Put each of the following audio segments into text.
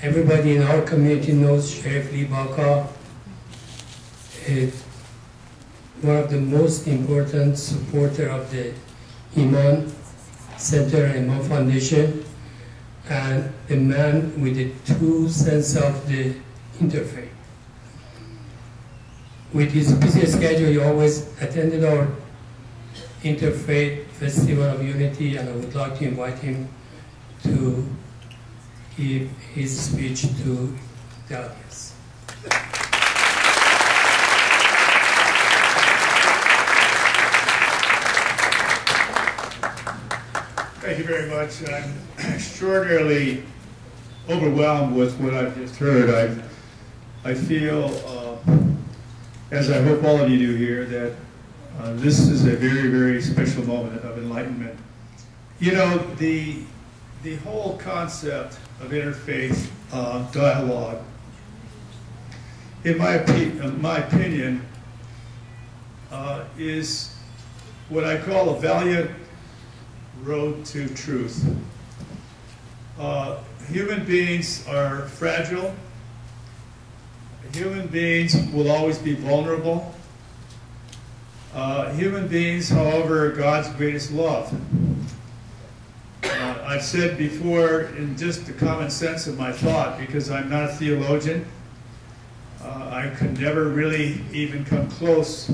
Everybody in our community knows Sheriff Lee Baca is one of the most important supporter of the IMAN Center and IMAN Foundation, and a man with a true sense of the interfaith. With his busy schedule, he always attended our Interfaith Festival of Unity, and I would like to invite him to give his speech to the audience. Thank you very much. I'm extraordinarily overwhelmed with what I've just heard. I feel, as I hope all of you do here, that this is a very, very special moment of enlightenment. You know, the whole concept of interfaith dialogue, in my opinion, is what I call a valiant road to truth. Human beings are fragile. Human beings will always be vulnerable. Human beings, however, are God's greatest love. I've said before, in just the common sense of my thought, because I'm not a theologian, I could never really even come close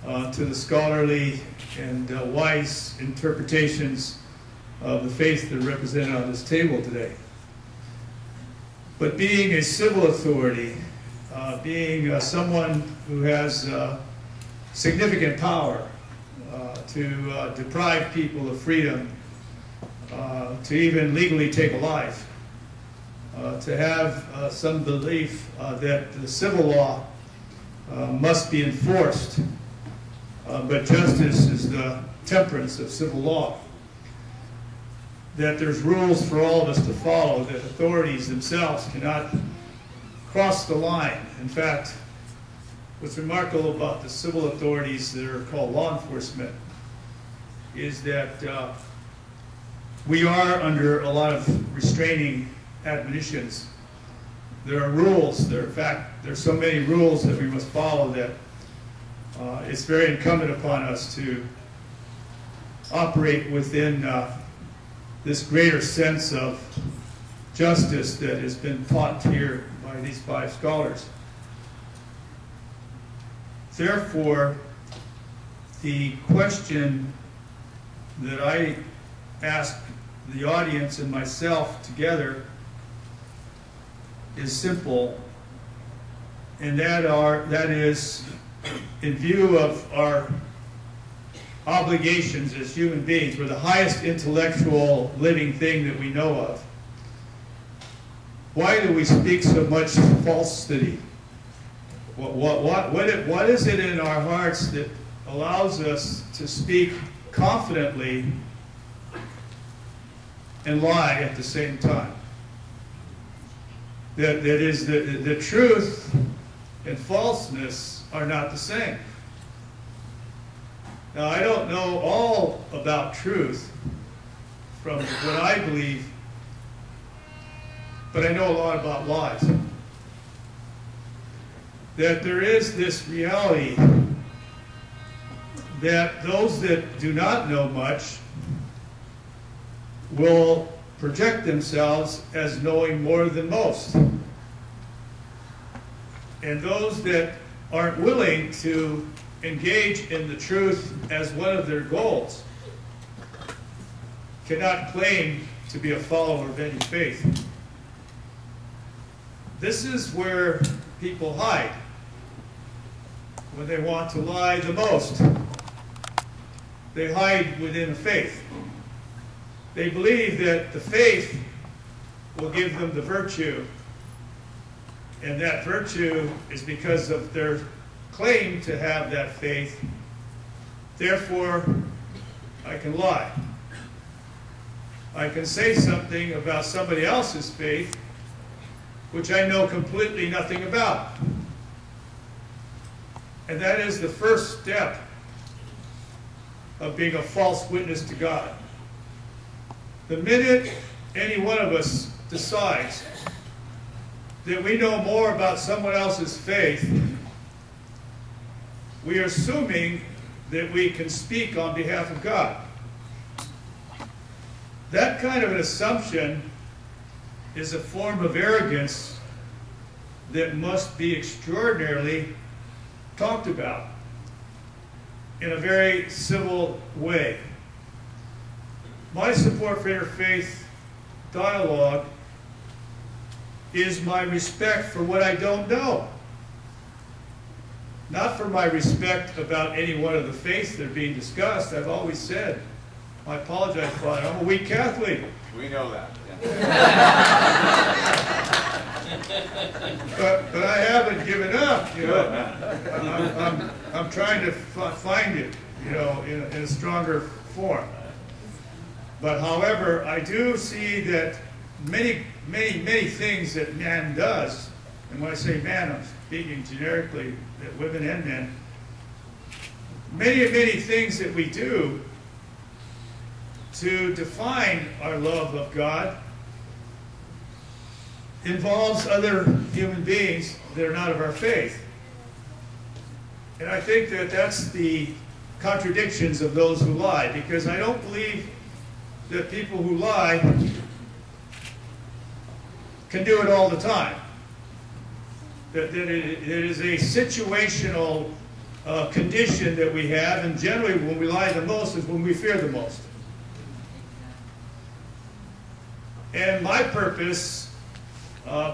to the scholarly and wise interpretations of the faith that are represented on this table today. But being a civil authority, being someone who has significant power to deprive people of freedom, to even legally take a life, to have some belief that the civil law must be enforced, but justice is the temperance of civil law, that there's rules for all of us to follow, that authorities themselves cannot cross the line. In fact, what's remarkable about the civil authorities that are called law enforcement is that we are under a lot of restraining admonitions. There are rules. In fact, there's so many rules that we must follow that it's very incumbent upon us to operate within this greater sense of justice that has been taught here by these 5 scholars. Therefore, the question that I ask the audience and myself together is simple, and that is, in view of our obligations as human beings, we're the highest intellectual living thing that we know of. Why do we speak so much falsity? What is it in our hearts that allows us to speak confidently and lie at the same time? That is, the truth and falseness are not the same. Now, I don't know all about truth from what I believe, but I know a lot about lies. That there is this reality that those that do not know much will project themselves as knowing more than most. And those that aren't willing to engage in the truth as one of their goals cannot claim to be a follower of any faith. This is where people hide when they want to lie the most. They hide within a faith. They believe that the faith will give them the virtue, and that virtue is because of their claim to have that faith. Therefore, I can lie. I can say something about somebody else's faith which I know completely nothing about. And that is the first step of being a false witness to God. The minute any one of us decides that we know more about someone else's faith, we are assuming that we can speak on behalf of God. That kind of an assumption is a form of arrogance that must be extraordinarily talked about in a very civil way. My support for interfaith dialogue is my respect for what I don't know. Not for my respect about any one of the faiths that are being discussed. I've always said, I apologize, Father, I'm a weak Catholic. We know that. But I haven't given up, you know. I'm trying to find it, you know, in a stronger form. But however, I do see that many things that man does, and when I say man, I'm speaking generically, that women and men, many things that we do to define our love of God involves other human beings that are not of our faith. And I think that that's the contradictions of those who lie, because I don't believe that people who lie can do it all the time. That it is a situational condition that we have, and generally when we lie the most is when we fear the most. And my purpose,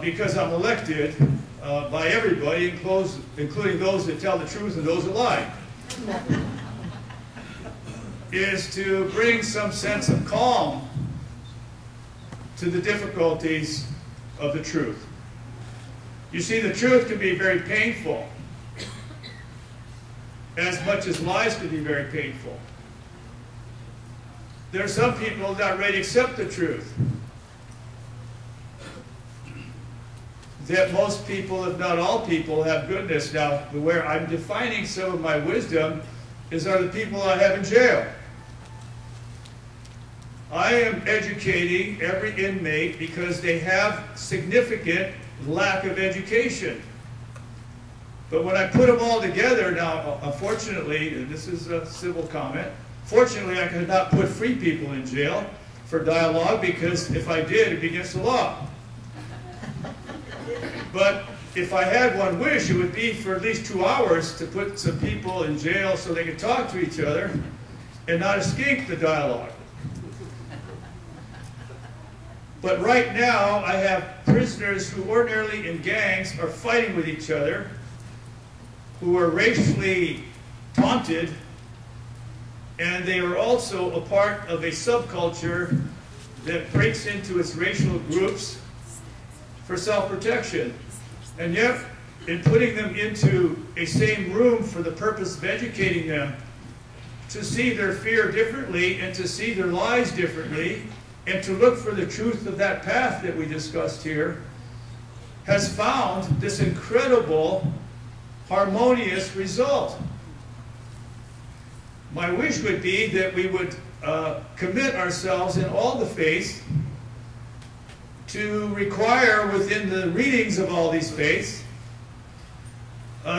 because I'm elected by everybody, including those that tell the truth and those that lie, is to bring some sense of calm to the difficulties of the truth. You see, the truth can be very painful, as much as lies can be very painful. There are some people that are ready to accept the truth. That most people, if not all people, have goodness. Now, where I'm defining some of my wisdom are the people I have in jail. I am educating every inmate because they have significant lack of education. But when I put them all together, now, unfortunately, and this is a civil comment, fortunately I could not put free people in jail for dialogue, because if I did, it'd be against the law. But if I had one wish, it would be for at least 2 hours to put some people in jail so they could talk to each other and not escape the dialogue. But right now, I have prisoners who ordinarily in gangs are fighting with each other, who are racially taunted, and they are also a part of a subculture that breaks into its racial groups for self-protection. And yet, in putting them into a same room for the purpose of educating them to see their fear differently and to see their lies differently and to look for the truth of that path that we discussed here, has found this incredible, harmonious result. My wish would be that we would commit ourselves in all the faiths to require within the readings of all these faiths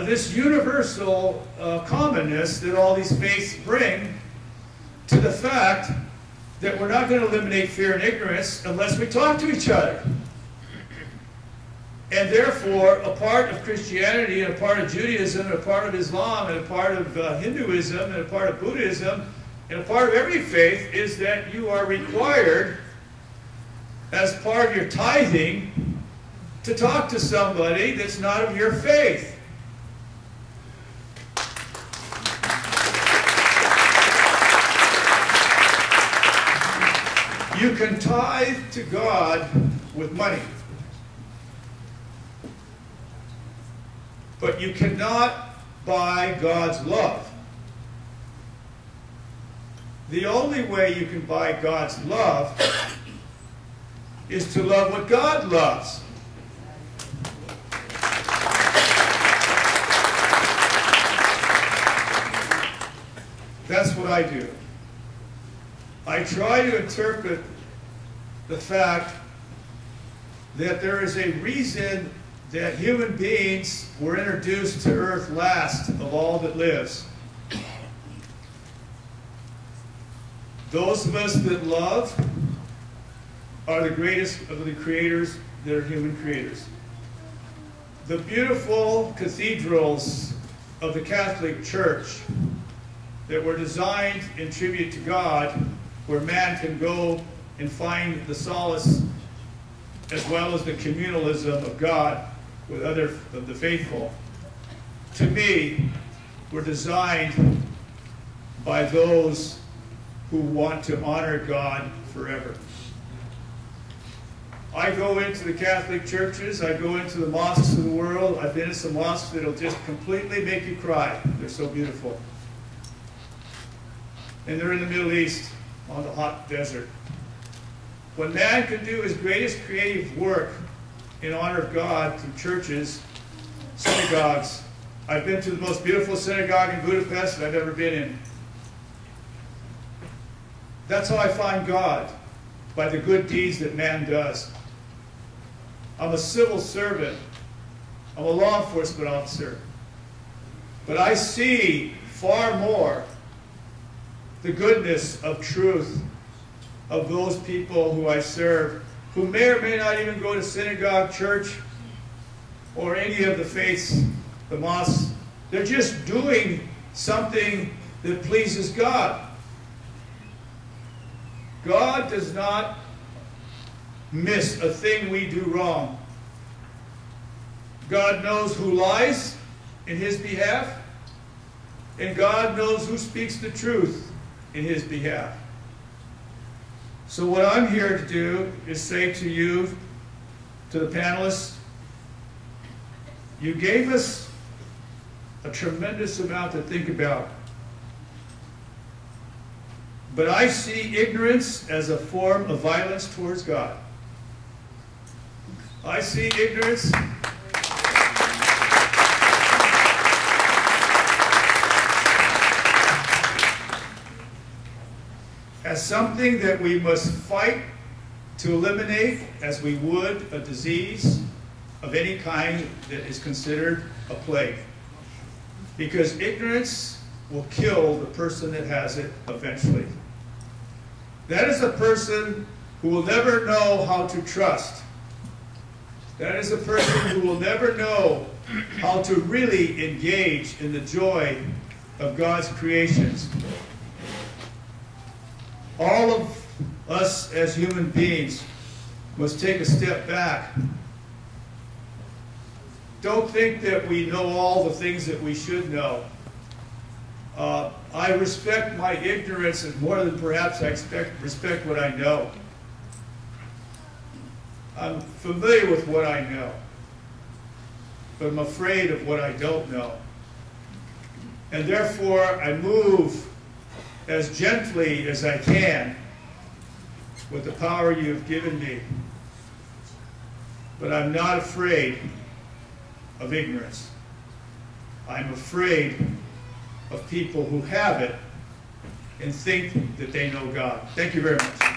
this universal commonness that all these faiths bring to the fact that we're not going to eliminate fear and ignorance unless we talk to each other. And therefore, a part of Christianity and a part of Judaism and a part of Islam and a part of Hinduism and a part of Buddhism and a part of every faith is that you are required, as part of your tithing, to talk to somebody that's not of your faith. You can tithe to God with money, but you cannot buy God's love. The only way you can buy God's love is to love what God loves. That's what I do. I try to interpret the fact that there is a reason that human beings were introduced to earth last of all that lives. Those of us that love are the greatest of the creators that are human creators. The beautiful cathedrals of the Catholic Church that were designed in tribute to God, where man can go and find the solace as well as the communalism of God with other of the faithful, to me, were designed by those who want to honor God forever. I go into the Catholic churches, I go into the mosques of the world. I've been in some mosques that'll just completely make you cry. They're so beautiful. And they're in the Middle East, on the hot desert. When man can do his greatest creative work in honor of God through churches, synagogues. I've been to the most beautiful synagogue in Budapest that I've ever been in. That's how I find God, by the good deeds that man does. I'm a civil servant. I'm a law enforcement officer. But I see far more the goodness of truth of those people who I serve, who may or may not even go to synagogue, church, or any of the faiths, the mosques. They're just doing something that pleases God. God does not miss a thing we do wrong. God knows who lies in his behalf, and God knows who speaks the truth in his behalf. So what I'm here to do is say to you, to the panelists, you gave us a tremendous amount to think about. But I see ignorance as a form of violence towards God. I see ignorance as something that we must fight to eliminate as we would a disease of any kind that is considered a plague. Because ignorance will kill the person that has it eventually. That is a person who will never know how to trust. That is a person who will never know how to really engage in the joy of God's creations. All of us as human beings must take a step back. Don't think that we know all the things that we should know. I respect my ignorance as more than perhaps I respect what I know. I'm familiar with what I know, but I'm afraid of what I don't know. And therefore, I move as gently as I can with the power you've given me. But I'm not afraid of ignorance. I'm afraid of people who have it and think that they know God. Thank you very much.